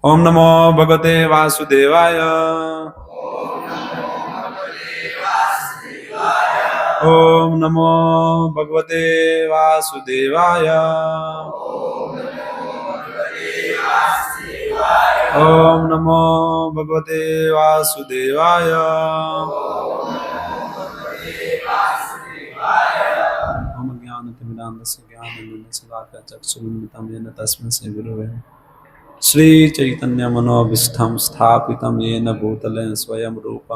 ओम नमो भगवते वासुदेवाय। ओम नमो भगवते वासुदेवाय। ओम नमो भगवते वासुदेवाय। ओम ज्ञानतिमिरान्धस्य ज्ञानाञ्जनस्य शलाकया चक्षुरुन्मिलितं येन तस्मै श्री गुरवे श्री चैतन्य मनोभीष्टं स्थापितं येन भूतले स्वयं रूप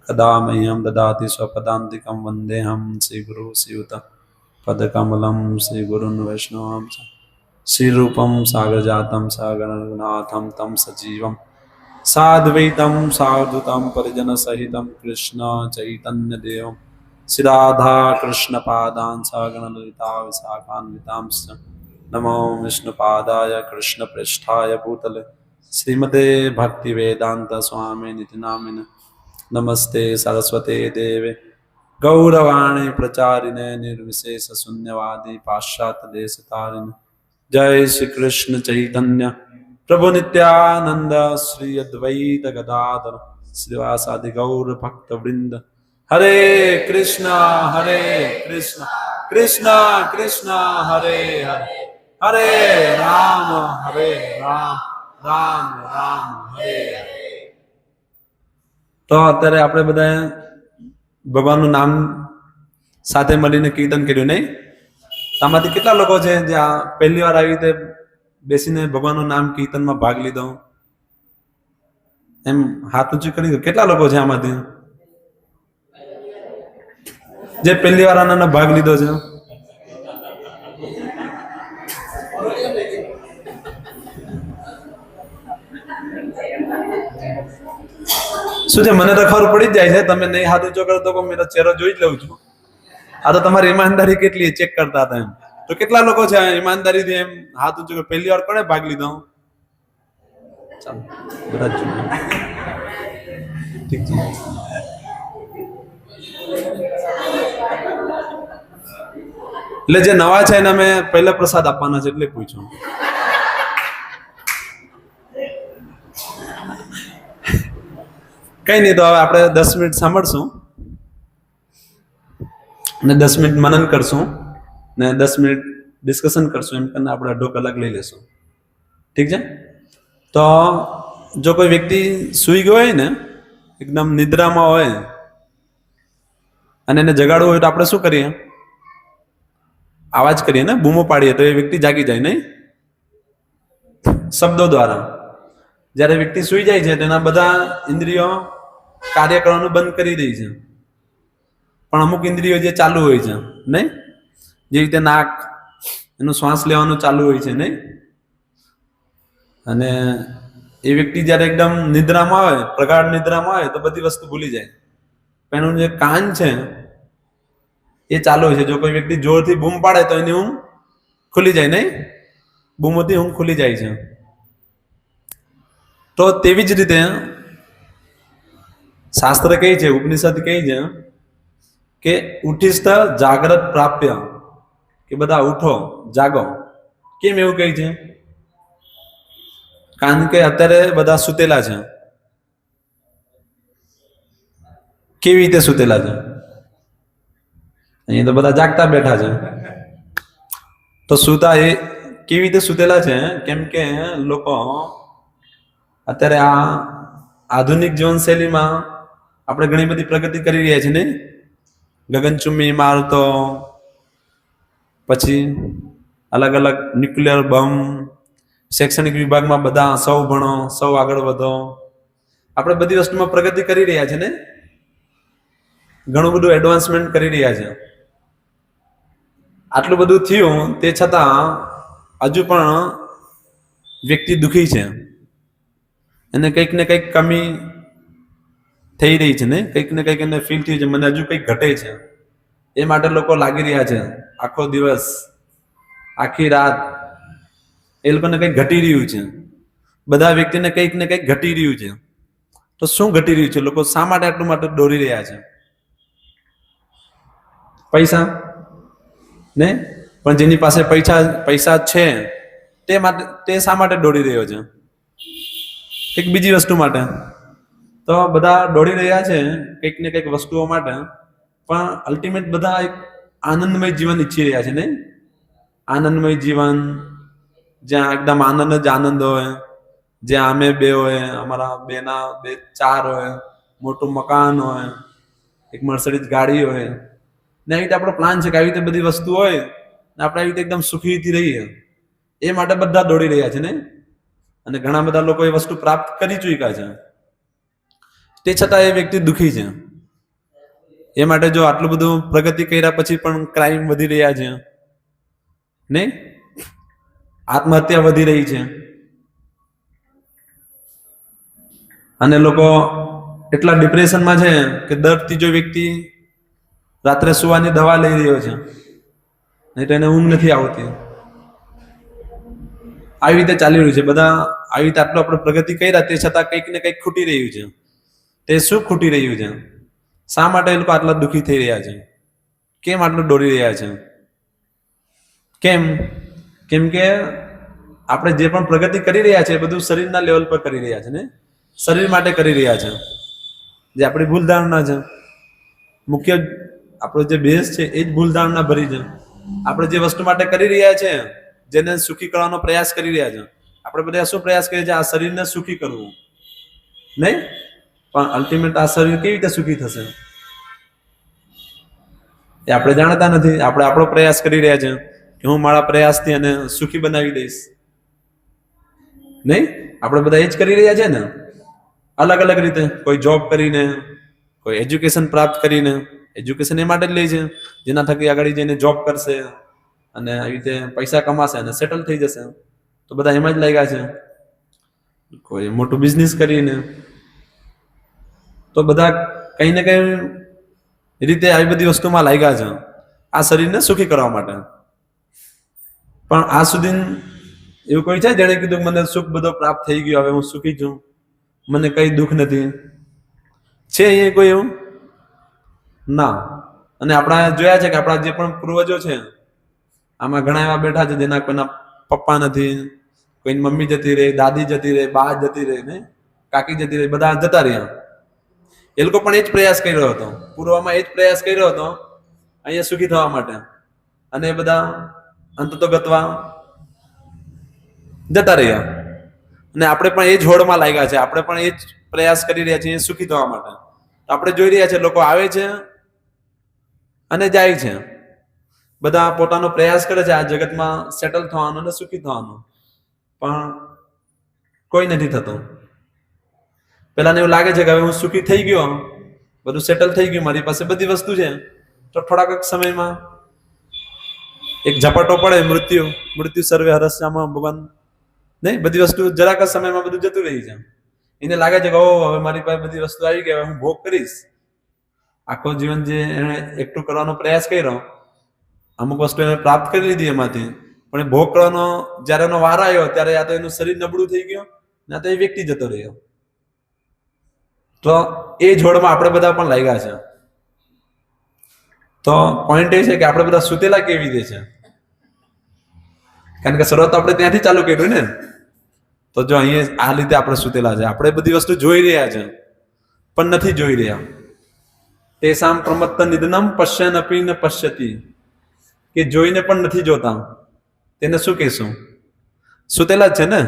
कदा मह्यं ददाति स्वपदान्तिकं वन्देऽहं श्रीगुरु श्रीयुत पदकमलं श्रीगुरुन् वैष्णवांश्च श्रीरूपं सागरजातं सागररघुनाथं तं सजीवं साद्वैतं सावधूतं परिजनसहितं कृष्ण चैतन्यदेवं श्रीराधा कृष्णपादान् सागरललिता विशाखान्वितांश्च नमो विष्णुपादाय कृष्णप्रेष्ठाय भूतले श्रीमते भक्तिवेदांत स्वामी निति नामिने नमस्ते सरस्वते देवे गौरवाणी प्रचारिणे निर्विशेष शून्यवादी पाश्चात्य देशतारिणे जय श्री कृष्ण चैतन्य प्रभु नित्यानंद श्री अद्वैत गदाधर श्रीवासादि गौर भक्त वृंद हरे कृष्ण कृष्ण कृष्ण हरे हरे हरे राम राम राम हरे हरे। तो અત્યારે આપણે બધા ભગવાનનું નામ સાથે મળીને કીર્તન કર્યું નહીં? આમાંથી કેટલા લોકો છે જે આ પહેલી વાર આવી રીતે બેસીને ભગવાનનું નામ કીર્તનમાં ભાગ લીધો? એમ હાથ ઊંચું કરી દો. કેટલા લોકો છે આમાંથી જે પહેલી વાર આનો ભાગ લીધો છે? શું છે, મને તો ખબર પડી જ જાય છે. તમે નહીં હાથ ઊંચો કરો તો મેરો ચહેરો જોઈ જ લઉં છું. આ તો તમારી ઈમાનદારી કેટલી ચેક કરતા હતા એમ. તો કેટલા લોકો છે ઈમાનદારીથી એમ હાથ ઊંચો કરો? પહેલી વાર કોણે ભાગ લીધો? ચાલો બધા જ ઠીક છે. એટલે જે નવા છે એને અમે પહેલા પ્રસાદ આપવાના છે એટલે પૂછ્યું. કઈ નહીં, તો હવે આપણે 10 મિનિટ સાંભળશું અને 10 મિનિટ મનન કરશું ને 10 મિનિટ ડિસ્કશન કરશું. એમ કરીને આપણે 1.5 કલાક લઈ લેશું. ઠીક છે? તો જો કોઈ વ્યક્તિ સૂઈ ગયો હોય ને, એકદમ નિદ્રામાં હોય અને એને જગાડવું હોય તો આપણે શું કરીએ? આવાજ કરીએ ને, બૂમો પાડીએ તો એ વ્યક્તિ જાગી જાય નહીં? શબ્દો દ્વારા. જ્યારે વ્યક્તિ સૂઈ જાય છે તેના બધા ઇન્દ્રિયો કાર્ય કરવાનું બંધ કરી દે છે, પણ અમુક ઇન્દ્રિયો જે ચાલુ હોય છે નહીં? જે રીતે નાક એનું શ્વાસ લેવાનું ચાલુ હોય છે નહીં? અને એ વ્યક્તિ જ્યારે એકદમ નિદ્રામાં હોય, પ્રગાઢ નિદ્રામાં હોય તો બધી વસ્તુ ભૂલી જાય. પણ એનું જે કાન છે એ ચાલુ હોય છે. જો કોઈ વ્યક્તિ જોરથી બૂમ પાડે તો એની ઊંઘ ખુલી જાય નહીં? બૂમોથી ઊંઘ ખુલી જાય છે. તો તેવી જ રીતે શાસ્ત્ર કહે છે, ઉપનિષદ કહે છે કે ઉઠિસ્થ જાગ્રત પ્રાપ્ય, કે બધા ઉઠો જાગો. કેમ એવું કહે છે? કારણ કે અત્યારે બધા સુતેલા છે. કેવી રીતે સુતેલા છે? અહીંયા તો બધા જાગતા બેઠા છે. તો સુતા એ કેવી રીતે સુતેલા છે? કેમ કે લોકો અત્યારે આ આધુનિક જીવનશૈલીમાં આપણે ઘણી બધી પ્રગતિ કરી રહ્યા છીએ ને? ગગનચુંબી ઇમારતો, પછી અલગ અલગ ન્યુક્લિયર બોમ્બ, શૈક્ષણિક વિભાગમાં બધા સૌ ભણો, સૌ આગળ વધો. આપણે બધી વસ્તુમાં પ્રગતિ કરી રહ્યા છીએ ને? ઘણું બધું એડવાન્સમેન્ટ કરી રહ્યા છે. આટલું બધું થયું તે છતાં હજુ પણ વ્યક્તિ દુઃખી છે. એને કંઈક ને કંઈક કમી થઈ રહી છે ને? કંઈક ને કંઈક એને ફીલ થયું છે, મને હજુ કંઈક ઘટે છે. એ માટે લોકો લાગી રહ્યા છે આખો દિવસ, આખી રાત. એ લોકોને કંઈક ઘટી રહ્યું છે. બધા વ્યક્તિને કંઈક ને કંઈક ઘટી રહ્યું છે. તો શું ઘટી રહ્યું છે? લોકો શા માટે આટલું માટે દોડી રહ્યા છે? પૈસા ને? પણ જેની પાસે પૈસા છે તે શા માટે દોડી રહ્યો છે? કંઈક બીજી વસ્તુ માટે. તો બધા દોડી રહ્યા છે કંઈક ને કંઈક વસ્તુઓ માટે, પણ અલ્ટિમેટ બધા એક આનંદમય જીવન ઈચ્છી રહ્યા છે, નહીં? આનંદમય જીવન જ્યાં એકદમ આનંદ જ આનંદ હોય, જ્યાં અમે બે હોય, અમારા બેના બે ચાર હોય, મોટું મકાન હોય, એક મર્સિડીઝ ગાડી હોય, ને આવી રીતે આપણો પ્લાન છે કે આવી રીતે બધી વસ્તુ હોય ને આપણે આવી રીતે એકદમ સુખીથી રહીએ. એ માટે બધા દોડી રહ્યા છે, ને? અને ઘણા બધા લોકો એ વસ્તુ પ્રાપ્ત કરી ચૂક્યા છે, તે છતાં એ વ્યક્તિ દુઃખી છે. એ માટે જો આટલું બધું પ્રગતિ કર્યા પછી પણ ક્રાઇમ વધી રહ્યા છે, નહીં? આત્મહત્યા વધી રહી છે, અને લોકો એટલા ડિપ્રેશનમાં છે કે દર ત્રીજો વ્યક્તિ રાત્રે સુવાની દવા લઈ રહ્યો છે, નહીં તો એને ઊંઘ નથી આવતી. આવી રીતે ચાલી રહ્યું છે. બધા આવી રીતે આટલો આપણે પ્રગતિ કર્યા તે છતાં કંઈક ને કંઈક ખૂટી રહ્યું છે. તે શું ખૂટી રહ્યું છે? શા માટે એ લોકો આટલા દુઃખી થઈ રહ્યા છે? કેમ આટલું દોડી રહ્યા છે? કેમ? કેમ કે આપણે જે પણ પ્રગતિ કરી રહ્યા છે એ બધું શરીરના લેવલ પર કરી રહ્યા છે, ને? શરીર માટે કરી રહ્યા છે, જે આપણી ભૂલ ધારણા છે. મુખ્ય આપણો જે બેઝ છે એ જ ભૂલ ધારણા ભરી છે. આપણે જે વસ્તુ માટે કરી રહ્યા છે, જેને સુખી કરવાનો પ્રયાસ કરી રહ્યા છે, આપણે બધા શું પ્રયાસ કરીએ છીએ? આ શરીરને સુખી કરવું, નહીં? પણ અલ્ટિમેટ આ શરીર કેવી રીતે સુખી થશે એ આપણે જાણતા નથી. આપણે આપણો પ્રયાસ કરી રહ્યા છે કે હું મારા પ્રયાસથી એને સુખી બનાવી દઈશ, નહીં? આપણે બધા એ જ કરી રહ્યા છે ને, અલગ અલગ રીતે. કોઈ જોબ કરીને, કોઈ એજ્યુકેશન પ્રાપ્ત કરીને. એજ્યુકેશન એ માટે જ લે છે જેના થકી આગળ જઈને જોબ કરશે અને આવી રીતે પૈસા કમાશે અને સેટલ થઈ જશે. તો બધા એમાં જ લાગ્યા છે. કોઈ મોટું બિઝનેસ કરીને. તો બધા કઈ ને કઈ રીતે આવી બધી વસ્તુમાં લાગ્યા છે આ શરીરને સુખી કરવા માટે. પણ આ સુધી એવું કોઈ છે જેણે કીધું મને સુખ બધો પ્રાપ્ત થઈ ગયો, હવે હું સુખી છું, મને કઈ દુઃખ નથી? છે અહીંયા કોઈ એવું? ના. અને આપણા જોયા છે કે આપણા જે પણ પૂર્વજો છે આમાં ઘણા એવા બેઠા છે જેના કોઈના પપ્પા નથી, કોઈની મમ્મી જતી રહી, દાદી જતી રહી, બા જતી રહી, ને કાકી જતી રહી, બધા જતા રહ્યા. એ લોકો પણ એ જ પ્રયાસ કર્યો હતો, પૂર્વમાં એ જ પ્રયાસ કર્યો હતો અહીંયા સુખી થવા માટે, અને એ બધા અંતતોગતવા જતા રહ્યા. અને આપણે પણ એ જ હોડમાં લાગ્યા છે, આપણે પણ એ જ પ્રયાસ કરી રહ્યા છીએ સુખી થવા માટે. આપણે જોઈ રહ્યા છે લોકો આવે છે અને જાય છે, બધા પોતાનો પ્રયાસ કરે છે આ જગતમાં સેટલ થવાનો અને સુખી થવાનો, પણ કોઈ નથી થતું. પેલાને એવું લાગે છે કે હવે હું સુખી થઈ ગયો, બધું સેટલ થઈ ગયું, મારી પાસે બધી વસ્તુ છે, તો થોડાક સમયમાં એક ઝપાટો પડે, મૃત્યુ સર્વે હરસ્યામાં ભગવાન, નહીં? બધી વસ્તુ જરાક જ સમયમાં બધું જતું રહી છે. એને લાગે છે કે ઓ હવે મારી પાસે બધી વસ્તુ આવી ગઈ, હવે હું ભોગ કરીશ. આખો જીવન જે એને એકઠું કરવાનો પ્રયાસ કર્યો, અમુક વસ્તુ એને પ્રાપ્ત કરી લીધી એમાંથી, પણ એ ભોગ કરવાનો જયારે એનો વાર આવ્યો ત્યારે યા તો એનું શરીર નબળું થઈ ગયું, ના તો એ વ્યક્તિ જતો રહ્યો. તો એ જોડમાં આપણે બધા પણ લાગ્યા છે. તો પોઈન્ટ એ છે કે આપણે બધા સુતેલા કેવી રીતે છે? કારણ કે શરૂઆત આપણે ત્યાંથી ચાલુ કર્યું ને. તો જો અહીંયા આ રીતે આપણે સુતેલા છે, આપણે બધી વસ્તુ જોઈ રહ્યા છે પણ નથી જોઈ રહ્યા. તેસામ પ્રમત્ત નિધનમ પશ્યન અપી ન પશ્યતિ, કે જોઈને પણ નથી જોતા, તેને શું કહેશું? સુતેલા જ છે ને.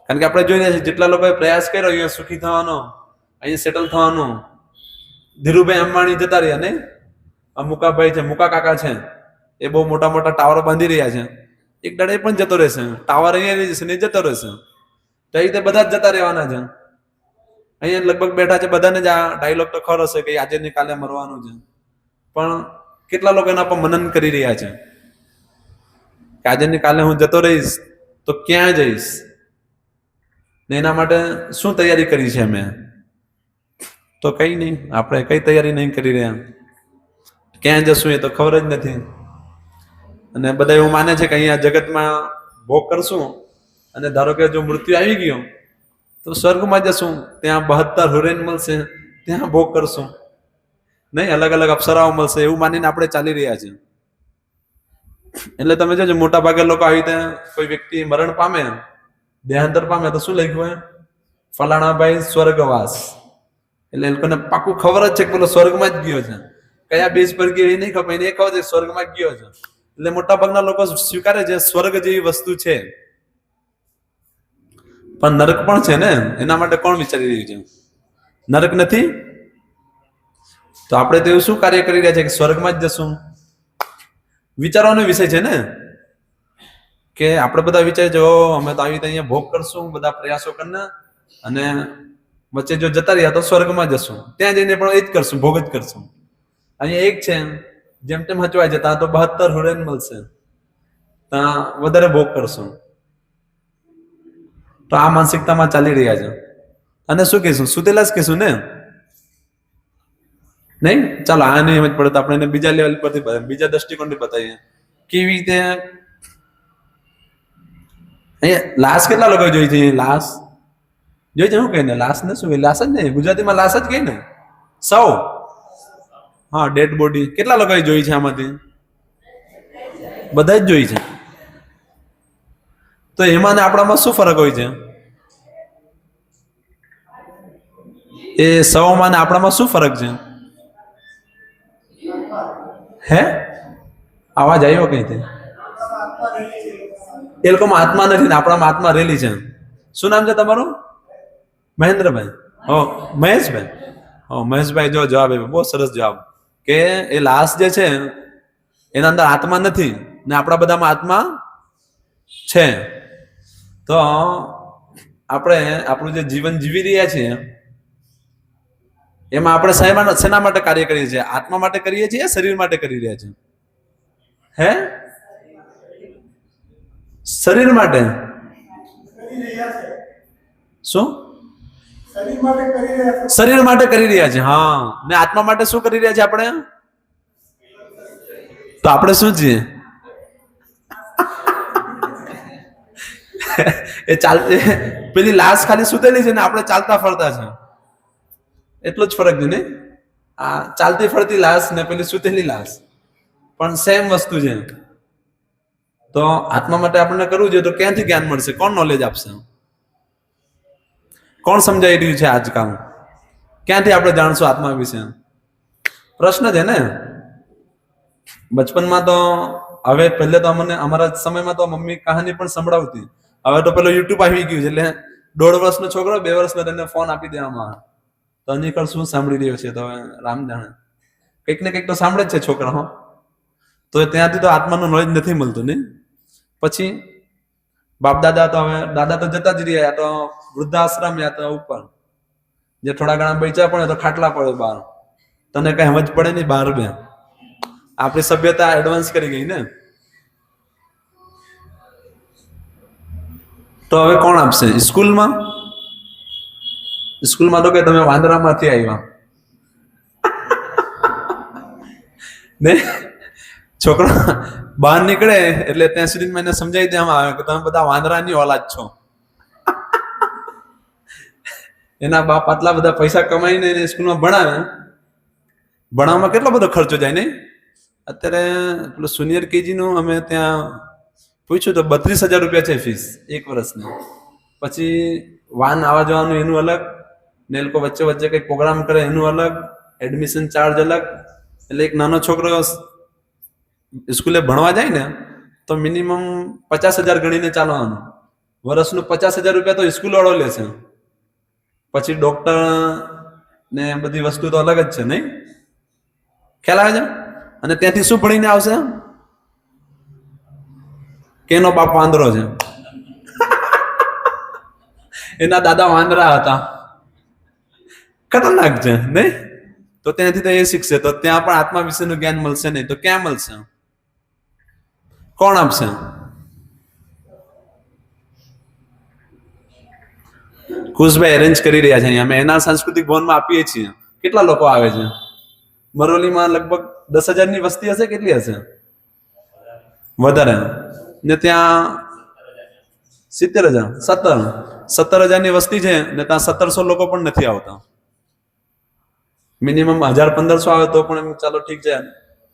કારણ કે આપણે જોઈ રહ્યા છીએ જેટલા લોકોએ પ્રયાસ કર્યો અહીંયા સુખી થવાનો, અહીંયા સેટલ થવાનો. ધીરુભાઈ અંબાણી જતા રહ્યા, ને મુકાભાઈ છે, મુકા કાકા છે, એ બહુ મોટા મોટા ટાવરો બાંધી રહ્યા છે. એક દાડે પણ જતો રહેશે, ટાવર અહીંયા રહી જશે ને જતો રહેશે. તો એ રીતે બધા જ જતા રહેવાના છે. અહીંયા લગભગ બેઠા છે બધાને જ આ ડાયલોગ તો ખરો હશે કે આજે ને કાલે મરવાનું છે, પણ કેટલા લોકો એના પર મનન કરી રહ્યા છે કે આજે ને કાલે હું જતો રહીશ તો ક્યાં જઈશ, ને એના માટે શું તૈયારી કરી છે મેં? તો કઈ નહીં, આપણે કઈ તૈયારી નહીં કરી રહ્યા. ક્યાં જશું એ તો ખબર જ નથી. અને બધા એવું માને છે કે અહીંયા જગતમાં ભોગ કરશું અને ધારો કે જો મૃત્યુ આવી ગયો તો સ્વર્ગમાં જશું, ત્યાં 72 હુરેન મળશે, ત્યાં ભોગ કરશું, નહીં? અલગ અલગ અપ્સરાઓ મળશે, એવું માનીને આપણે ચાલી રહ્યા છીએ. એટલે તમે જોજો મોટા ભાગે લોકો આવી રીતે કોઈ વ્યક્તિ મરણ પામે, દેહાંતર પામે તો શું લખ્યું હોય? ફલાણાભાઈ સ્વર્ગવાસ, એટલે એ લોકોને પાકું ખબર જ છે કે પેલો સ્વર્ગમાં જ ગયો છે. કયા બેઝ પર ગયો એ નહીં ખબર, એને એ ખબર છે સ્વર્ગમાં ગયો છે. એટલે મોટા ભાગના લોકો સ્વીકારે છે સ્વર્ગ જેવી વસ્તુ છે, પણ નરક પણ છે ને. એના માટે કોણ વિચારી રહ્યું છે? નરક નથી. તો આપણે તો એવું શું કાર્ય કરી રહ્યા છે કે સ્વર્ગમાં જ જશું? વિચારવાનો વિષય છે ને, કે આપણે બધા વિચારીએ જો અમે તો આવી રીતે અહીંયા ભોગ કરશું બધા પ્રયાસો કરીને, અને વચ્ચે જો જતા રહ્યા તો સ્વર્ગમાં જશું, ત્યાં જઈને પણ એ જ કરશું, ભોગ જ કરશું. અહીંયા એક છે જેમ તેમ હચવાય છે, ત્યાં તો 72 હુરેન મળશે, ત્યાં વધારે ભોગ કરશું. તો આ માનસિકતામાં ચાલી રહ્યા છે. અને શું કહીશું? સુતેલા જ કહીશું ને? નહીં, ચાલો આ નહીં સમજ પડે તો આપણે એને બીજા લેવલ પરથી બીજા દ્રષ્ટિકોણથી બતાવીએ. કેવી રીતે? અહીંયા લાશ કેટલા લોકો જોઈ છે? લાશ જોઈ છે? શું કહે ને લાશ ને? શું લાશ જ નહીં, ગુજરાતીમાં લાશ જ કહે ને. સૌ, હા, ડેડ બોડી કેટલા લોકોએ જોઈ છે? આમાંથી બધા જ જોઈ છે. તો એમાં ને આપણામાં શું ફરક હોય છે? એ સૌમાં ને આપણામાં શું ફરક છે? હે, અવાજ આવ્યો કઈથી? એ લોકોમાં આત્મા નથી ને આપણામાં આત્મા રહેલી છે. શું નામ છે તમારું? મહેન્દ્રભાઈ? હો, મહેશભાઈ. હો, મહેશભાઈ જો જવાબ આપ્યો, બહુ સરસ જવાબ. કે એ લાશ જે છે એના અંદર આત્મા નથી ને આપણા બધામાં આત્મા છે. તો આપણે આપણું જે જીવન જીવી રહ્યા છીએ એમાં આપણે શેના માટે કાર્ય કરીએ છીએ? આત્મા માટે કરીએ છીએ, શરીર માટે કરી રહ્યા છીએ? હે, શરીર માટે. શું? શરીર માટે કરી રહ્યા છે. હા, ને આત્મા માટે શું કરી રહ્યા છે આપણે? તો આપણે શું છીએ? એ ચાલતી પેલી લાશ ખાલી સુતેલી છે ને આપણે ચાલતા ફરતા છે, એટલો જ ફરક છે ને. આ ચાલતી ફરતી લાશ ને પેલી સુતેલી લાશ પણ સેમ વસ્તુ છે. તો આત્મા માટે આપણને કરવું જોઈએ તો ક્યાંથી જ્ઞાન મળશે? કોણ નોલેજ આપશે? કોણ સમજાઈ રહ્યું છે આજકાલ? ક્યાંથી આપણે જાણશું આત્મા વિશે? પ્રશ્ન છે ને. બચપનમાં તો, હવે પહેલે તો અમને અમારા સમયમાં તો મમ્મી કહાની પણ સંભળાવતી. હવે તો પેલો યુટ્યુબ આવી ગયું છે, એટલે 1.5 વર્ષનો છોકરો 2 વર્ષનો તેને ફોન આપી દેવામાં. તો અનિકળ શું સાંભળી રહ્યો છે? તો રામ જાણે, કંઈક ને કંઈક તો સાંભળે જ છે છોકરા. તો ત્યાંથી તો આત્માનું નોલેજ નથી મળતું ને. પછી બાપ દાદા તો, હવે દાદા તો જતા જ રહ્યા, તો વૃદ્ધાશ્રમ યા તો ઉપર જે થોડા ઘણા બચ્યા પડે તો ખાટલા પડે બહાર. તને કઈ સમજ પડે નહીં બહાર બે. આપણી સભ્યતા એડવાન્સ કરી ગઈ ને. તો હવે કોણ આપશે? સ્કૂલમાં તો કે તમે વાંદરામાંથી આવ્યા ને. છોકરા બહાર નીકળે એટલે ત્યાં સુધી મને સમજાવી દેવામાં આવે કે તમે બધા વાંદરાની ઓલાદ છો. એના બાપ આટલા બધા પૈસા કમાઈને એને સ્કૂલમાં ભણાવે. ભણાવવામાં કેટલો બધો ખર્ચો જાય નહીં? અત્યારે પેલું સિનિયર કેજી નું અમે ત્યાં પૂછ્યું તો 32,000 રૂપિયા છે ફીસ 1 વર્ષની. પછી વાન આવવા જવાનું એનું અલગ, ને એ લોકો વચ્ચે વચ્ચે કંઈક પ્રોગ્રામ કરે એનું અલગ, એડમિશન ચાર્જ અલગ. એટલે એક નાનો છોકરો સ્કૂલે ભણવા જાય ને તો મિનિમમ 50,000 ગણીને ચાલવાનું. વર્ષનું 50,000 રૂપિયા તો સ્કૂલ વાળો લે છે. પછી ડોક્ટર ને બધી વસ્તુ તો અલગ જ છે નહીં? ખ્યાલ આવે છે? અને ત્યાંથી શું ભણીને આવશે? કેનો બાપ વાંદરો છે, એના દાદા વાંદરા હતા. ખતરનાક છે નહીં? તો ત્યાંથી તો એ શીખશે, તો ત્યાં પણ આત્મા વિશેનું જ્ઞાન મળશે નહીં. તો ક્યાં મળશે? કોણ આપશે? કુશભાઈ અરેન્જ કરી રહ્યા છે અહીંયા. અમે એના સાંસ્કૃતિક ભવનમાં આપીએ છીએ. કેટલા લોકો આવે છે? મરોલીમાં લગભગ 10,000 ની વસ્તી હશે. કેટલી હશે? વધારે. ને ત્યાં 17,000 ની વસ્તી છે ને ત્યાં 1700 લોકો પણ નથી આવતા. મિનિમમ 1,000-1,500 આવે તો પણ ચાલો ઠીક છે.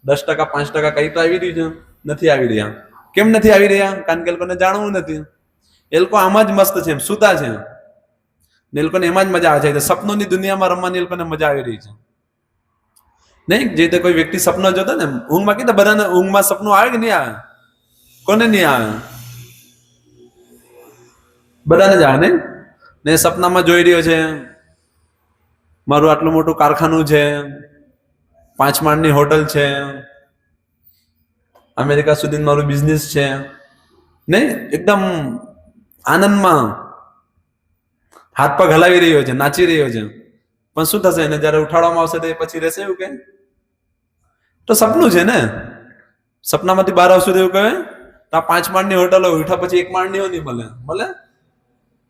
10%, 5% કઈ તો આવી રહ્યું છે? નથી આવી રહ્યા. કેમ નથી આવી રહ્યા? કારણ કે એ લોકોને જાણવું નથી. એ લોકો આમાં જ મસ્ત છે, સુતા છે. ને એ લોકોને એમાં જ મજા આવે છે. સપનોની દુનિયામાં રમવાની એ લોકોને મજા આવી રહી છે. નહીં, જે રીતે કોઈ વ્યક્તિ સપનો જોતો ને ઊંઘમાં, કીધા બધાને ઊંઘમાં સપનું આવે કે નહીં આવે? કોને નહીં આવે? બધાને જ આવે. નહીં, ને સપનામાં જોઈ રહ્યો છે મારું આટલું મોટું કારખાનું છે, 5 માળની હોટલ છે, અમેરિકા સુધી મારું બિઝનેસ છે. નહીં, એકદમ આનંદમાં હાથ પગ હલાવી રહ્યો છે, નાચી રહ્યો છે. પણ શું થશે એને જયારે ઉઠાડવામાં આવશે તો પછી રહેશે એવું કે? તો સપનું છે ને. સપનામાંથી બહાર આવશું તો એવું કહે તો આ 5 માળની હોટલ હોય, ઉઠા પછી 1 માળની હોય નહીં મળે. મળે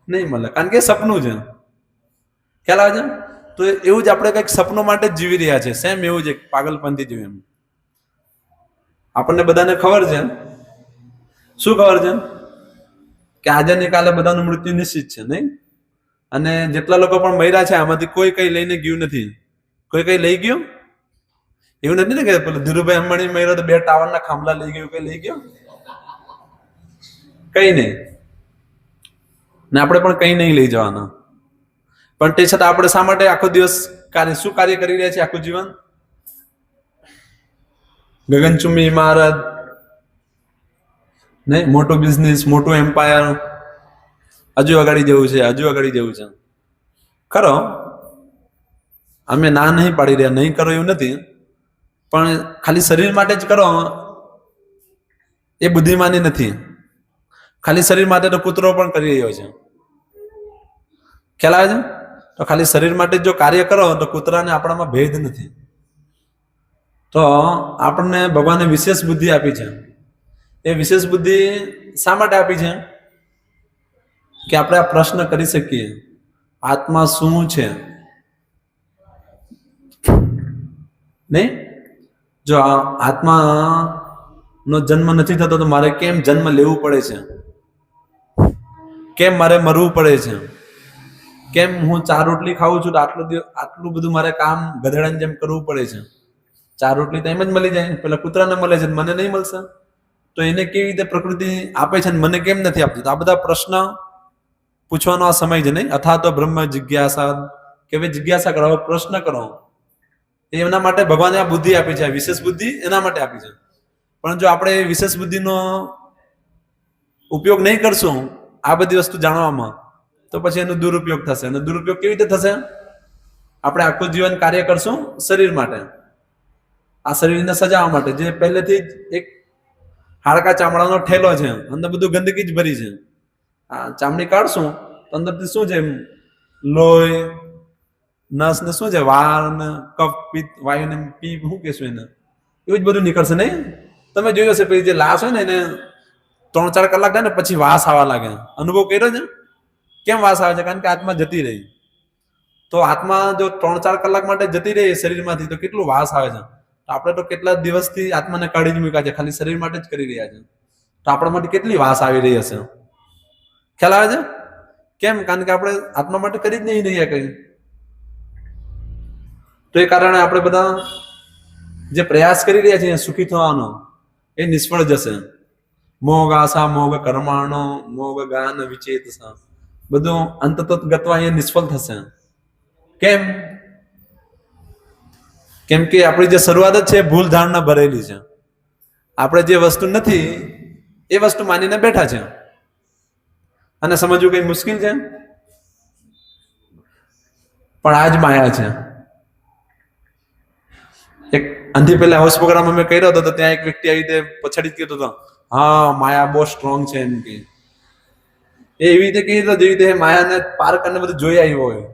નહીં મળે, કારણ કે સપનું છે. ખ્યાલ આવે છે? તો એવું જ આપણે કંઈક સપનો માટે જ જીવી રહ્યા છે. સેમ એવું છે, પાગલપંથી જેવું. એમ આપણને બધાને ખબર છે. શું ખબર છે? કે આજે ને કાલે બધાનું મૃત્યુ નિશ્ચિત છે. નહીં, અને જેટલા લોકો પણ મર્યા છે આમાંથી કોઈ કઈ લઈને ગયું નથી. કોઈ કઈ લઈ ગયું એવું નથી ને કે પેલું ધીરુભાઈ અંબાણી મર્યો તો 2 ટાવરના ખાંભલા લઈ ગયું, કઈ લઈ ગયો? કઈ નહીં. ને આપણે પણ કઈ નહીં લઈ જવાના. પણ તે છતાં આપણે શા માટે આખો દિવસ શું કાર્ય કરી રહ્યા છીએ? આખું જીવન ગગનચુંબી ઇમારત, નહીં, મોટું બિઝનેસ, મોટું એમ્પાયર, હજુ અગાડી જવું છે, હજુ અગાડી જવું છે. ખરો, અમે ના નહીં પાડી રહ્યા, નહીં કરો એવું નથી, પણ ખાલી શરીર માટે જ કરો એ બુદ્ધિમાની નથી. ખાલી શરીર માટે તો કૂતરો પણ કરી રહ્યો છે. ખ્યાલ આવે છે? તો ખાલી શરીર માટે જો કાર્ય કરો તો કૂતરાને આપણામાં ભેદ નથી. તો આપણને ભગવાને વિશેષ બુદ્ધિ આપી છે. એ વિશેષ બુદ્ધિ શા માટે આપી છે? કે આપણે આ પ્રશ્ન કરી શકીએ, આત્મા શું છે? નહીં, જો આત્મા નો જન્મ નથી થતો તો મારે કેમ જન્મ લેવું પડે છે? કેમ મારે મરવું પડે છે? કેમ હું 4 રોટલી ખાઉં છું તો આટલું બધું મારે કામ ગધેડાની જેમ કરવું પડે છે? 4 રોટલી તો એમ જ મળી જાય, પેલા કૂતરાને મળે છે, મને નહીં મળશે. તો એને કેવી રીતે પ્રકૃતિ આપે છે મને કેમ નથી આપતી? તો આ બધા પ્રશ્ન પૂછવાનો આ સમય છે. નહીં, અથા તો બ્રહ્મ જિજ્ઞાસા, કે ભાઈ જિજ્ઞાસા કરો, પ્રશ્ન કરો. એના માટે ભગવાને આ બુદ્ધિ આપી છે, વિશેષ બુદ્ધિ એના માટે આપી છે. પણ જો આપણે વિશેષ બુદ્ધિનો ઉપયોગ નહીં કરશું આ બધી વસ્તુ જાણવામાં, તો પછી એનો દુરુપયોગ થશે. અને દુરુપયોગ કેવી રીતે થશે? આપણે આખું જીવન કાર્ય કરશું શરીર માટે, આ શરીરને સજાવવા માટે, જે પહેલેથી જ એક હાડકા ચામડાનો ઠેલો છે, અંદર બધું ગંદકી જ ભરી છે. આ ચામડી કાઢશું તો અંદરથી શું છે? લોહી, નસ ને શું છે? વાળ ને કફ, પિત્ત, વાયુ ને પીપ, શું કહેશું એને? એવું જ બધું નીકળશે. નહીં, તમે જોયું હશે પેલી જે લાશ હોય ને એને 3-4 કલાક થાય ને પછી વાસ આવવા લાગે. અનુભવ કર્યો છે? કેમ વાસ આવે છે? કારણ કે આત્મા જતી રહી. તો આત્મા જો 3-4 કલાક માટે જતી રહી શરીરમાંથી તો કેટલું વાસ આવે છે. તો આપણે તો કેટલા દિવસથી આત્માને કાઢી જ મૂક્યા છે, ખાલી શરીર માટે જ કરી રહ્યા છે. તો આપણા માટે કેટલી વાસ આવી રહી હશે? ખ્યાલ આવે છે? કેમ? કારણ કે આપણે આત્મા માટે કરી જ નહીં રહ્યા કઈ. તો એ કારણે આપણે બધા જે પ્રયાસ કરી રહ્યા છીએ સુખી થવાનો એ નિષ્ફળ જશે. મોગ આશા મોગ કર્માણો મોગ ગાન વિચેતસા, બધું અંતત ગતવા એ નિષ્ફળ થશે. કેમ? કેમ કે આપણી જે શરૂઆત જ છે ભૂલ ધારણા ભરેલી છે. આપણે જે વસ્તુ નથી એ વસ્તુ માનીને બેઠા છે, અને સમજવું કઈ મુશ્કેલ છે? પણ આ જ માયા છે. એક આંધી પહેલા હાઉસ પ્રોગ્રામ અમે કર્યો હતો તો ત્યાં એક વ્યક્તિ આવી રીતે પછાડી કહેતો હતો, હા માયા બહુ સ્ટ્રોંગ છે એમ કે. એવી રીતે કહી તો જેવી રીતે માયાને પાર કરીને બધું જોઈ આવ્યો હોય.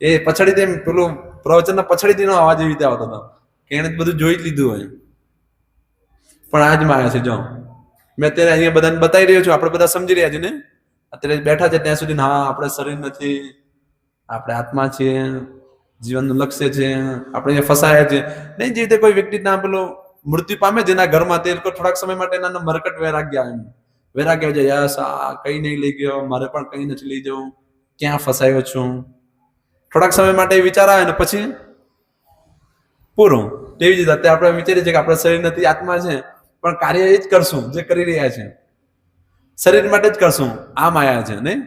એ પછાડીથી એમ પેલું પ્રવચનના પછાડીથી નો અવાજ એવી રીતે આવતો હતો કે એને બધું જોઈ જ લીધું હોય. પણ આ જ માયા છે. જો મેં અત્યારે અહીંયા બધાને બતાવી રહ્યો છું, આપણે બધા સમજી રહ્યા છીએ ને. અત્યારે બેઠા છે ત્યાં સુધી હા આપણે શરીર નથી, આપણે આત્મા છીએ, જીવનનું લક્ષ્ય છે, આપણે અહીંયા ફસાયા છે. નહીં, જે રીતે કોઈ વ્યક્તિ ત્યાં પેલો મૃત્યુ પામે જેના ઘરમાં, તે લોકો થોડાક સમય માટે એના મરકટ વૈરાગ્ય એમ વૈરાગ્ય છે, યસ આ કઈ નહીં લઈ ગયો, મારે પણ કઈ નથી લઈ જવું, ક્યાં ફસાયો છું. થોડાક સમય માટે વિચાર આવે ને પછી પૂરું. તેવી જ રીતે અત્યારે આપણે વિચારીએ છીએ કે આપણે શરીર નથી, આત્મા છે, પણ કાર્ય એ જ કરશું જે કરી રહ્યા છે, શરીર માટે જ કરશું. આ માયા છે નહીં.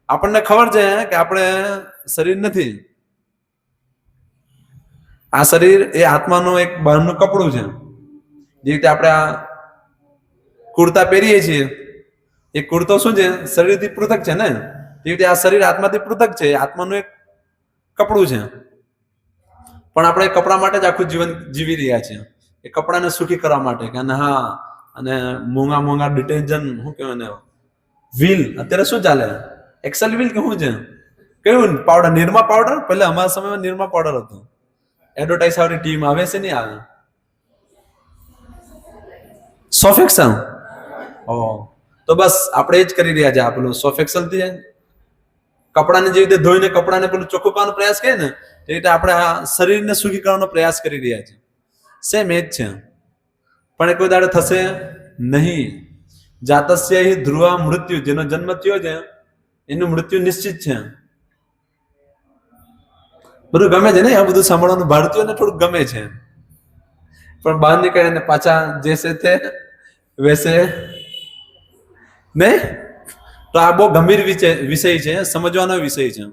આપણને ખબર છે કે આપણે શરીર નથી. આ શરીર એ આત્માનું એક બહારનું કપડું છે. જે રીતે આપણે આ કુર્તા પહેરીએ છીએ, એ કુર્તો શું છે? શરીરથી પૃથક છે ને. જે રીતે આ શરીર આત્માથી પૃથક છે, આત્માનું એક કપડું છે. પણ આપણે કપડા માટે જ આખું જીવન જીવી રહ્યા છીએ. એ કપડાને સુખી કરવા માટે કે હા, અને મોંઘા મોંઘા ડિટર્જન્ટ, શું કહેવાય ને, વ્હીલ. અત્યારે શું ચાલે? એક્સેલ વ્હીલ કે શું છે? કયું પાવડર? નિરમા પાવડર. પહેલા અમારા સમયમાં નિરમા પાવડર હતું. એડવર્ટાઇઝ આવતી ટીમ આવે છે નહીં આવે? સોફેક્સલ. તો બસ આપણે એ જ કરી રહ્યા છે. પેલું સોફેક્સલ થી કપડાને જે રીતે ધોઈને કપડાને પેલું ચોખ્ખું કરવાનો પ્રયાસ કરીએ ને, એ રીતે આપણે આ શરીરને સુખી કરવાનો પ્રયાસ કરી રહ્યા છે. સેમ એ જ છે. પણ એ કોઈ દાડે થશે નહીં. જાતસ્ય હિ ધ્રુવા મૃત્યુ. જેનો જન્મ થયો છે એનું મૃત્યુ નિશ્ચિત છે. બધું ગમે છે ને, આ બધું સાંભળવાનું ભારતીયોને થોડુંક ગમે છે. પણ બહાર નીકળે ને પાછા જેસે તે વૈસે નહીં. તો આ બહુ ગંભીર વિષય છે, સમજવાનો વિષય છે.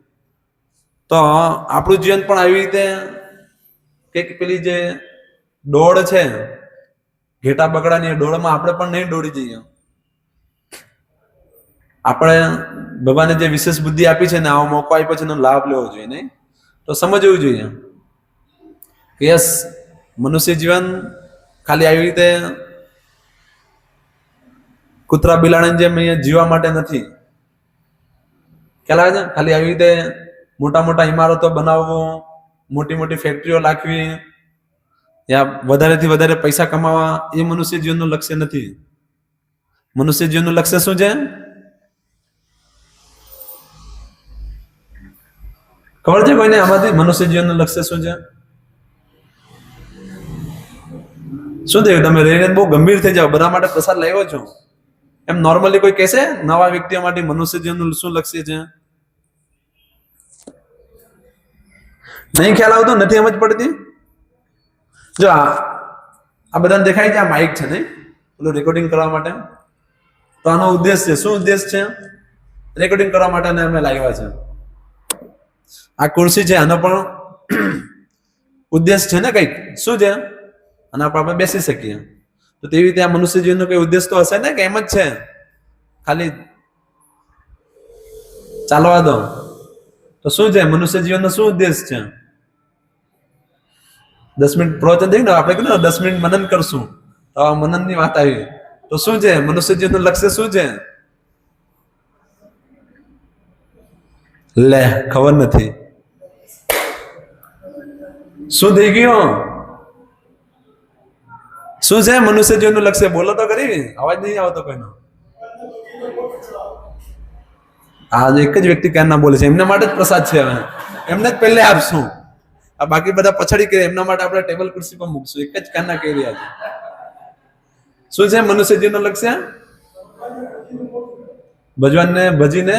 તો આપણું જીવન પણ આવી રીતે કંઈક પેલી જે દોડ છે, ઘેટા બગડાની દોડમાં આપણે પણ નહીં દોડી જઈએ. આપણે ભગવાને જે વિશેષ બુદ્ધિ આપી છે ને, આવો મોકો આપ્યો છે, એનો લાભ લેવો જોઈએ. નહીં તો સમજવું જોઈએ કે યસ, મનુષ્ય જીવન ખાલી આવી રીતે કૂતરા બિલાડાની જેમ અહીંયા જીવવા માટે નથી. ખ્યાલ આવે છે? ખાલી આવી રીતે મોટા મોટા ઇમારતો બનાવવું, મોટી મોટી ફેક્ટરીઓ નાખવી, યા વધારેથી વધારે પૈસા કમાવા, એ મનુષ્ય જીવનનું લક્ષ્ય નથી. મનુષ્ય જીવનનું લક્ષ્ય શું છે? ખબર છે કોઈને આમાંથી? મનુષ્ય જીવનનું લક્ષ્ય શું છે? શું થયું? તમે રહીને બહુ ગંભીર થઈ જાઓ. બધા માટે પ્રસાદ લાવ્યો છો. એમ નોર્મલી કોઈ કહેશે નવા વ્યક્તિઓ માટે મનુષ્ય જીવનનું શું લક્ષ્ય છે? નહીં ખ્યાલ આવતો? નથી સમજ પડતી? જો આ બધાને દેખાય છે, આ માઇક છે નહીં, પેલું રેકોર્ડિંગ કરવા માટે. તો આનો ઉદ્દેશ છે. શું ઉદ્દેશ છે? રેકોર્ડિંગ કરવા માટે અમે લાવ્યા છે. આ ખુરશી છે, આનો પણ ઉદ્દેશ છે ને કંઈક. શું છે? આના પર આપણે બેસી શકીએ. તો તેવી રીતે આ મનુષ્ય જીવનનો કઈ ઉદ્દેશ તો હશે ને, કે એમ જ છે ખાલી ચાલવા દો? તો શું છે મનુષ્ય જીવનનો શું ઉદ્દેશ છે? 10 મિનિટ પ્રવચન થઈ ને, આપણે કીધું 10 મિનિટ મનન કરશું. તો આ મનનની વાત આવી. તો શું છે મનુષ્ય જીવનનું લક્ષ્ય? શું છે? લે, ખબર નથી. શું થઈ ગયું? શું છે મનુષ્ય જીવનનું લક્ષ્ય? બોલો તો ખરી. અવાજ નહીં આવતો કોઈનો. આ એક જ વ્યક્તિ ક્યાં ના બોલે છે. એમના માટે જ પ્રસાદ છે. હવે એમને જ પહેલે આપશું. આ બાકી બધા પછાડી કરે. એમના માટે આપણે ટેબલ ખુરશી પર મૂકશું. એક જ ક્યાં ના કહી રહ્યા છે. શું છે મનુષ્ય જીવનનું લક્ષ્ય? ભગવાનને ભજીને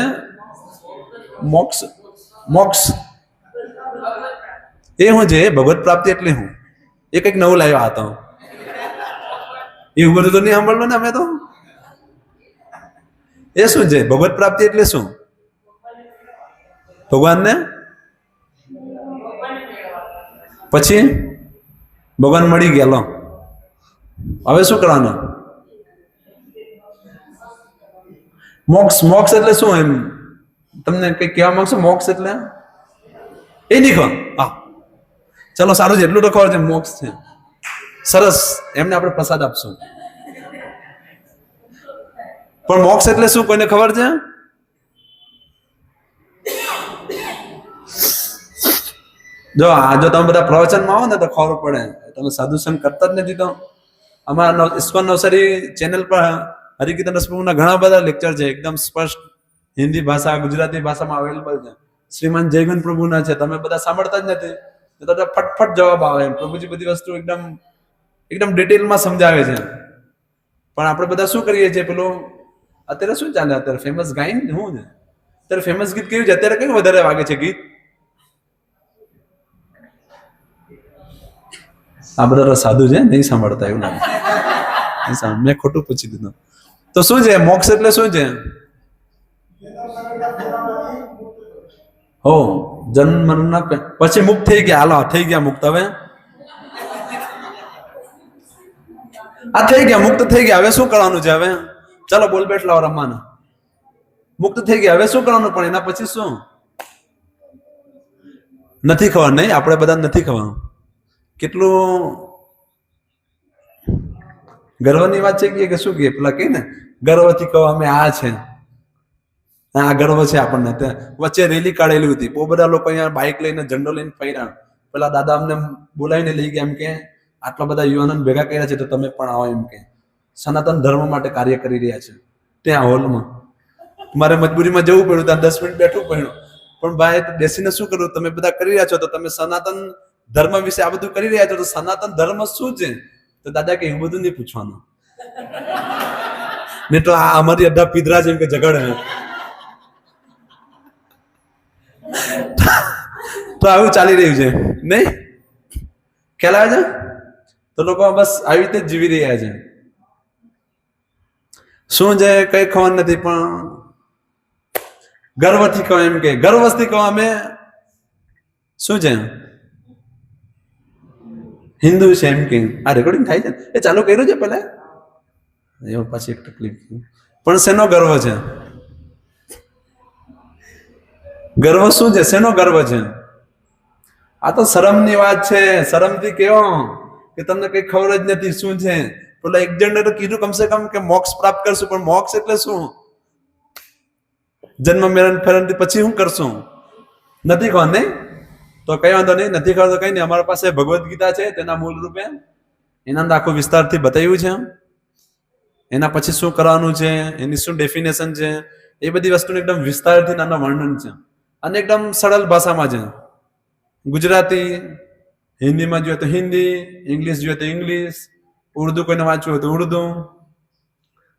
મોક્ષ. મોક્ષ એ શું છે? ભગવત પ્રાપ્તિ એટલે હું એ કંઈક નવું લાવ્યા હતા. એવું બધું તો નહીં સાંભળવું ને અમે તો. એ શું છે ભગવત પ્રાપ્તિ એટલે? શું? ભગવાનને પછી ભગવાન મળી ગયા. લો, હવે શું કરવાનું? મોક્ષ. મોક્ષ એટલે શું? એમ તમને કઈ કહેવા માંગશો? મોક્ષ એટલે એ નહીં ખબર? હા, ચલો સારું છે, એટલું તો ખબર છે મોક્ષ છે. સરસ, એમને આપણે પ્રસાદ આપશું. પણ મોક્ષ એટલે શું કોઈને ખબર છે? જો તમે બધા પ્રવચનમાં આવો ને તો ખબર પડે. તમે સાધુ સંગ કરતા જ નથી. તો અમારા ઇસ્કોન નવસારી ચેનલ પર હરિકીર્તન રસપ્રભુના ઘણા બધા લેક્ચર છે, એકદમ સ્પષ્ટ હિન્દી ભાષા, ગુજરાતી ભાષામાં અવેલેબલ છે. શ્રીમાન જયગુણ પ્રભુના છે. તમે બધા સાંભળતા જ નથી. તો ફટફટ જવાબ આવે. પ્રભુજી બધી વસ્તુ એકદમ ડિટેલમાં સમજાવે છે. પણ આપણે બધા શું કરીએ છીએ? પેલું અત્યારે શું ચાલે? અત્યારે ફેમસ ગાયન શું છે? અત્યારે ફેમસ ગીત કેવું છે? અત્યારે કયું વધારે વાગે છે ગીત? આ બધા સાધુ છે, નહીં સાંભળતા એવું લાગે. મેં ખોટું પૂછી દીધું. તો શું છે મોક્ષ એટલે? શું છે? હો જન્મ મરણ પછી મુક્ત થઈ ગયા. હાલો થઈ ગયા મુક્ત. હવે આ થઈ ગયા મુક્ત થઈ ગયા. હવે શું કરવાનું છે? હવે ચાલો બોલ બેટ લાવો રમવાના. મુક્ત થઈ ગયા, હવે શું કરવાનું? પણ એના પછી શું? નથી ખબર. નહીં, આપણે બધા નથી ખબર. કેટલું ગર્વની વાત છે કે શું કે પેલા કે ને ગર્વથી કહો અમે આ છે, આ ગર્વ છે આપણને. વચ્ચે રેલી કાઢેલી હતી, બહુ બધા લોકો અહીંયા બાઇક લઈને ઝંડો લઈને ફર્યા. પેલા દાદા અમને બોલાવીને લઈ ગયા, એમ કે આટલા બધા યુવાનોને ભેગા કર્યા છે તો તમે પણ આવો, એમ કે સનાતન ધર્મ માટે કાર્ય કરી રહ્યા છે. ત્યાં હોલમાં મારે મજબૂરીમાં જવું પડ્યું, ત્યાં 10 મિનિટ બેઠવું પડ્યું. પણ ભાઈ બેસીને શું કરું? તમે બધા કરી રહ્યા છો તો તમે સનાતન ધર્મ વિશે આ બધું કરી રહ્યા છો, તો સનાતન ધર્મ શું છે? તો દાદા કે એવું બધું નહીં પૂછવાનું, નહીં તો આ અમારી અડધા પીધરા છે એમ કે ઝઘડે. તો આવું ચાલી રહ્યું છે નહીં? ખ્યાલ આવે છે? તો લોકો બસ આવી રીતે જ જીવી રહ્યા છે. શું છે કઈ ખબર નથી, પણ ગર્વથી કહો, એમ કે ગર્વથી કહો અમે શું છે હિન્દુ છે, એમ કે. આ રેકોર્ડિંગ થાય છે એ ચાલુ કર્યું છે પેલા, એવું પાછી એક તકલીફ. પણ શેનો ગર્વ છે? ગર્વ શું છે? શેનો ગર્વ છે? આ તો શરમની વાત છે. શરમથી કેવો કે તમને કઈ ખબર જ નથી શું છે. પેલા એક જણે તો કીધું કમસે કમ કે મોક્ષ પ્રાપ્ત કરશું, પણ મોક્ષ એટલે શું? જન્મ મરણ ફેરનથી પછી શું કરશું? નથી ખબર. નહીં તો કઈ વાંધો નહીં, નથી ખબર તો કઈ નહીં. અમારા પાસે ભગવદ્ ગીતા છે, તેના મૂળ રૂપે એના અંદર આખું વિસ્તારથી બતાવ્યું છે. એના પછી શું કરવાનું છે, એની શું ડેફિનેશન છે, એ બધી વસ્તુનું એકદમ વિસ્તારથી નાના વર્ણન છે, અને એકદમ સરળ ભાષામાં છે. ગુજરાતી, હિન્દીમાં જોઈએ તો હિન્દી, ઇંગ્લિશ જોઈએ તો ઇંગ્લિશ, ઉર્દુ કોઈને વાંચવું હોય તો ઉર્દુ.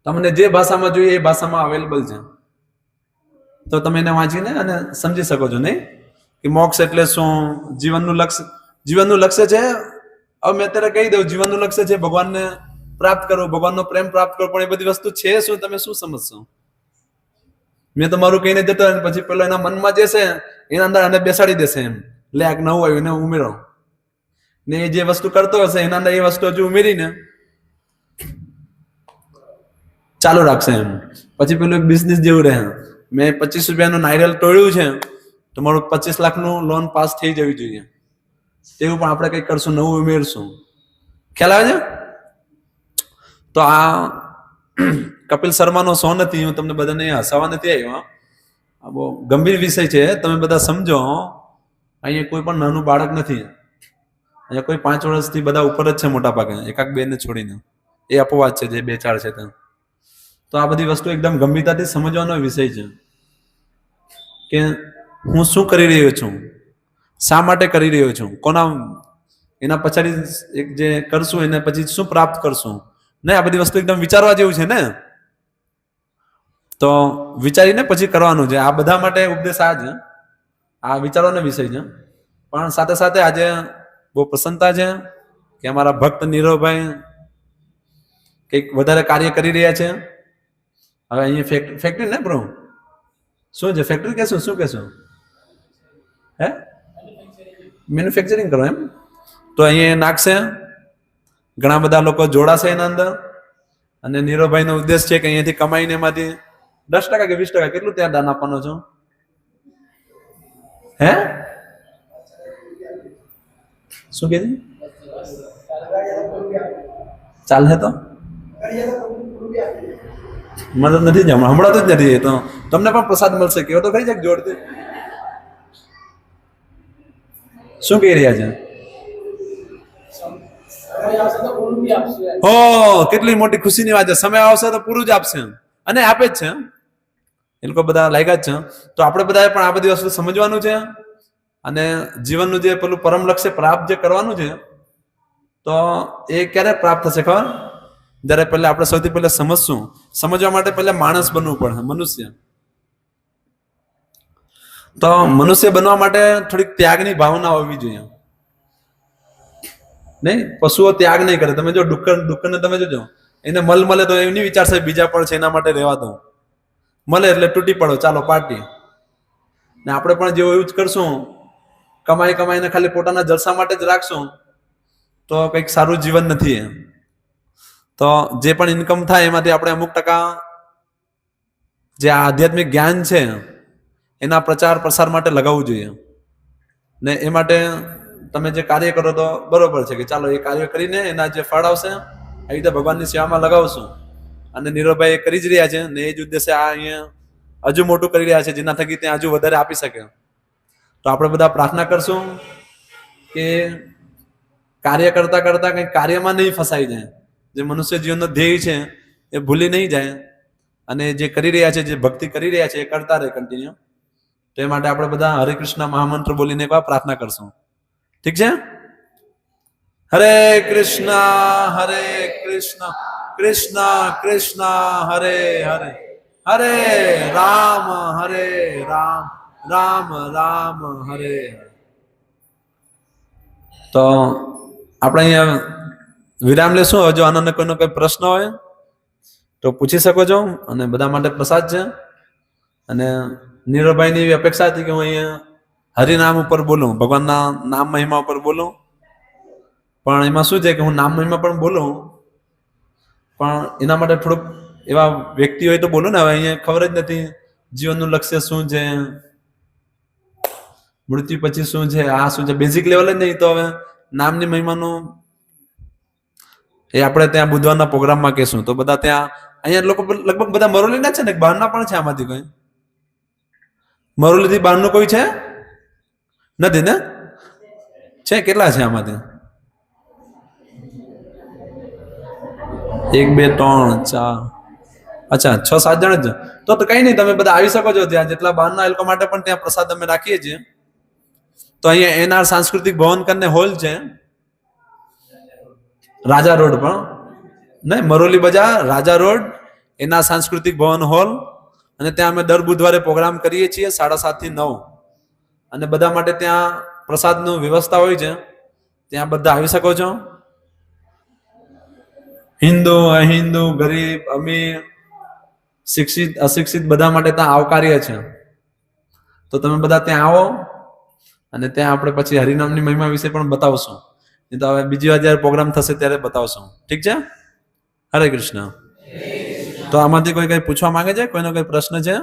તમને જે ભાષામાં જોઈએ એ ભાષામાં અવેલેબલ છે, તો તમે એને વાંચીને અને સમજી શકો છો. નહીં કે મોક્ષ એટલે શું, જીવનનું લક્ષ્ય છે. હવે મેં અત્યારે કહી દઉં, જીવનનું લક્ષ્ય છે ભગવાનને પ્રાપ્ત કરવો, ભગવાનનો પ્રેમ પ્રાપ્ત કરવો. પણ એ બધી વસ્તુ છે શું? તમે શું સમજશો? મેં તો મારું કહીને જતો, પછી પેલો એના મનમાં જે છે એના અંદર આને બેસાડી દેશે, એમ લે આ નવું આવ્યું એને ઉમેરો, ને એ જે વસ્તુ કરતો હશે એના અંદર એ વસ્તુ હજુ ઉમેરીને ચાલુ રાખશે. એમ પછી પેલું એક બિઝનેસ જેવું રહે. મેં 25 રૂપિયાનું નારિયેલ તોડ્યું છે, તમારું 25 લાખનું લોન પાસ થઈ જવી જોઈએ. એવું પણ આપણે કંઈક કરશું, નવું ઉમેરશું. ખ્યાલ આવે છે? તો આ કપિલ શર્માનો શો નથી, હું તમને બધાને હસાવા નથી આવ્યો. આ બહુ ગંભીર વિષય છે, તમે બધા સમજો. અહીંયા કોઈ પણ નાનું બાળક નથી, અહીંયા કોઈ 5 વર્ષથી બધા ઉપર જ છે મોટા ભાગે, એકાક બે ને છોડીને. એ અપવાદ છે જે 2-4 છે ત્યાં. તો આ બધી વસ્તુ એકદમ ગંભીરતાથી સમજવાનો વિષય છે કે હું શું કરી રહ્યો છું, શા માટે કરી રહ્યો છું, કોના એના પછાડી એક જે કરશું એને પછી શું પ્રાપ્ત કરશું. ને આ બધી વસ્તુ એકદમ વિચારવા જેવું છે ને, તો વિચારીને પછી કરવાનું છે. આ બધા માટે ઉપદેશ આ છે, આ વિચારવાનો વિષય છે. પણ સાથે સાથે આજે બહુ પ્રસન્નતા છે કે અમારા ભક્ત નીરવભાઈ કંઈક વધારે કાર્ય કરી રહ્યા છે. હવે અહીંયા ફેક્ટરી ને બ્રો, શું છે ફેક્ટરી કહેશું, શું કહેશું? હે મેન્યુફેક્ચરિંગ કરો એમ? તો અહીંયા નાખશે, ઘણા બધા લોકો જોડાશે એના અંદર. અને નીરવભાઈનો ઉદ્દેશ છે કે અહીંયાથી કમાઈને એમાંથી 10% કે 20% કેટલું ત્યાં દાન આપવાનો છો? હે શું કે ચાલે તો મદદ નથી જ હમણાં તો જ નથી. તો તમને પણ પ્રસાદ મળશે, કેવો તો ખરી જાય જોડતી. શું કહી રહ્યા છે? હો કેટલી મોટી ખુશીની વાત છે. સમય આવશે તો પૂરું જ આપશે, અને આપે જ છે. એ લોકો બધા લાગ્યા જ છે. તો આપણે બધાએ પણ આ બધી વસ્તુ સમજવાનું છે, અને જીવનનું જે પેલું પરમ લક્ષ્ય પ્રાપ્ત જે કરવાનું છે, તો એ ક્યારે પ્રાપ્ત થશે ખબર? જ્યારે પહેલા આપણે સૌથી પહેલા સમજશું. સમજવા માટે પહેલા માણસ બનવું પડે, મનુષ્ય. તો મનુષ્ય બનવા માટે થોડીક ત્યાગની ભાવના હોવી જોઈએ. નહીં, પશુઓ ત્યાગ નહીં કરે. તમે જો ડુક્કરને તમે જોજો, એને મલ મળે તો એની વિચારશે બીજા પણ છે એના માટે રહેવા દો. મળે એટલે તૂટી પડો, ચાલો પાર્ટી. ને આપણે પણ જેવું એવું જ કરશું, કમાઈને ખાલી પોતાના જલસા માટે જ રાખશું, તો કંઈક સારું જીવન નથી. તો જે પણ ઇન્કમ થાય એમાંથી આપણે અમુક ટકા જે આધ્યાત્મિક જ્ઞાન છે એના પ્રચાર પ્રસાર માટે લગાવવું જોઈએ. ને એ માટે તમે જે કાર્ય કરો તો બરોબર છે કે ચાલો એ કાર્ય કરીને એના જે ફળ આવશે એ રીતે ભગવાનની સેવામાં લગાવશું. અને નીરવભાઈ એ કરી જ રહ્યા છે ને એ જ ઉદ્દેશે આ અહીંયા હજુ મોટું કરી રહ્યા છે, જેના થકી ત્યાં હજુ વધારે આપી શકે. તો આપણે બધા પ્રાર્થના કરશું કે કાર્ય કરતા કરતા કંઈક કાર્યમાં નહીં ફસાઈ જાય, જે મનુષ્ય જીવનનો ધ્યેય છે એ ભૂલી નહીં જાય, અને જે કરી રહ્યા છે, જે ભક્તિ કરી રહ્યા છે એ કરતા રહે કન્ટિન્યુ. તો એ માટે આપણે બધા હરે કૃષ્ણ મહામંત્ર બોલીને એકવાર પ્રાર્થના કરશું. ઠીક છે? હરે કૃષ્ણ કૃષ્ણ કૃષ્ણ હરે હરે, હરે રામ રામ રામ હરે. તો આપણે અહીંયા વિરામ લેશું. જો આનો કોઈનો કોઈ પ્રશ્ન હોય તો પૂછી શકો છો. અને બધા માટે પ્રસાદ છે. અને નીરવભાઈની એવી અપેક્ષા હતી કે હું અહીંયા હરિનામ ઉપર બોલું, ભગવાનના નામ મહિમા ઉપર બોલું. પણ એમાં શું છે કે હું નામ મહિમા પણ બોલું, પણ એના માટે થોડુંક એવા વ્યક્તિ હોય તો બોલું ને. હવે અહીંયા ખબર જ નથી જીવનનું લક્ષ્ય શું છે, મૃત્યુ પછી શું છે, આ શું છે, બેઝિક લેવલ જ નહીં. તો હવે નામની મહિમાનું એ આપણે ત્યાં બુધવારના પ્રોગ્રામમાં કહેશું. તો બધા ત્યાં અહીંયા લોકો લગભગ બધા મરોલીના છે ને, બહારના પણ છે આમાંથી કોઈ? મરોલીથી બહારનું કોઈ છે? નથી ને? છે? કેટલા છે આમાંથી? 1 2 3 4, અચ્છા 6 7 જણ જ. તો કઈ નહીં, તમે બધા આવી શકો છો ત્યાં. જેટલા બહારના એ લોકો માટે પણ ત્યાં પ્રસાદ અમે રાખીએ છીએ. તો અહીંયા એનઆર સાંસ્કૃતિક ભવન કરીને હોલ છે, રાજા રોડ પણ નહીં, મરોલી બજાર, રાજા રોડ, એના સાંસ્કૃતિક ભવન હોલ. અને ત્યાં અમે દર બુધવારે પ્રોગ્રામ કરીએ છીએ 7:30 થી 9. અને બધા માટે ત્યાં પ્રસાદનું વ્યવસ્થા હોય છે, ત્યાં બધા આવી શકો છો. હિન્દુ અહિન્દુ, ગરીબ અમીર, શિક્ષિત અશિક્ષિત બધા માટે ત્યાં આવકાર્ય છે. તો તમે બધા ત્યાં આવો, અને ત્યાં આપણે પછી હરિનામની મહિમા વિશે પણ બતાવશું. નહીં તો હવે બીજી વાર જયારે પ્રોગ્રામ થશે ત્યારે બતાવશું. ઠીક છે? હરે કૃષ્ણ. તો આમાંથી કોઈ કઈ પૂછવા માંગે છે? કોઈનો કઈ પ્રશ્ન છે?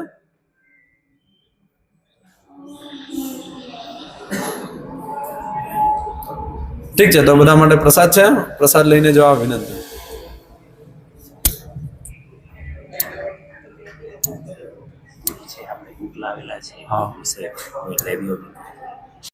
ઠીક છે, તો બધા માટે પ્રસાદ છે, પ્રસાદ લઈને જવા વિનંતી. લાવેલા છે. હા. એટલે